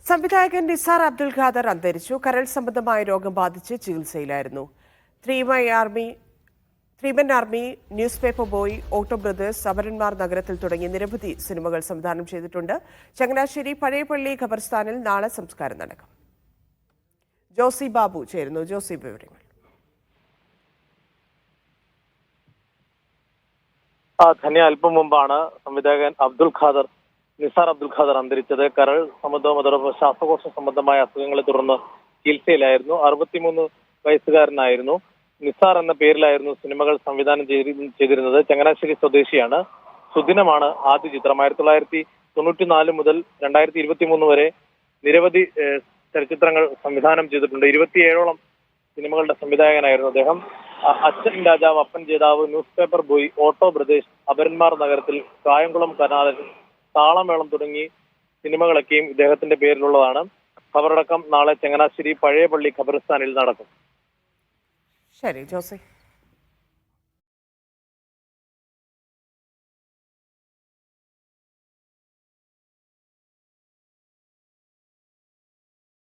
സംവിധായകൻ നിസാർ അബ്ദുൽ ഖാദർ അന്തരിച്ചു. കരൾ സംബന്ധമായ രോഗം ബാധിച്ച് ചികിത്സയിലായിരുന്നു. Three men army, news paper boy, auto brothers, അപരന്മാർ നഗരത്തിൽ തുടങ്ങി നിരവധി സിനിമകൾ സംവിധാനം ചെയ്തിട്ടുണ്ട്. ചങ്ങനാശ്ശേരി പഴയപള്ളി ഖബർസ്ഥാനിൽ നാളെ സംസ്കാരം നടക്കും. ജോസി ബാബു ചേരുന്നു. ജോസി, വിവരങ്ങൾ. ധന്യ, അല്പം മുമ്പാണ് സംവിധായകൻ നിസാർ അബ്ദുൽ ഖാദർ അന്തരിച്ചത്. കരൾ സംബന്ധവും അതോടൊപ്പം ശ്വാസകോശ സംബന്ധമായ അസുഖങ്ങളെ തുടർന്ന് ചികിത്സയിലായിരുന്നു. 63 വയസ്സുകാരനായിരുന്നു. നിസാർ എന്ന പേരിലായിരുന്നു സിനിമകൾ സംവിധാനം ചെയ്തിരുന്നത്. ചങ്ങനാശ്ശേരി സ്വദേശിയാണ്. സുദിനമാണ് ആദ്യ ചിത്രം. 1994 മുതൽ 2023 വരെ നിരവധി ചലച്ചിത്രങ്ങൾ സംവിധാനം ചെയ്തിട്ടുണ്ട്. 27ഓളം സിനിമകളുടെ സംവിധായകനായിരുന്നു അദ്ദേഹം. അച്ഛൻ Rajavu, Appan Jethavu, news paper boy, auto brothers, അപരന്മാർ നഗരത്തിൽ, കായംകുളം കനാലൻ, താളമേളം തുടങ്ങി സിനിമകളൊക്കെയും ഇദ്ദേഹത്തിന്റെ പേരിലുള്ളതാണ്. ഖബറടക്കം നാളെ ചങ്ങനാശ്ശേരി പഴയപള്ളി ഖബർസ്ഥാനിൽ നടക്കും. ശരി ജോസി.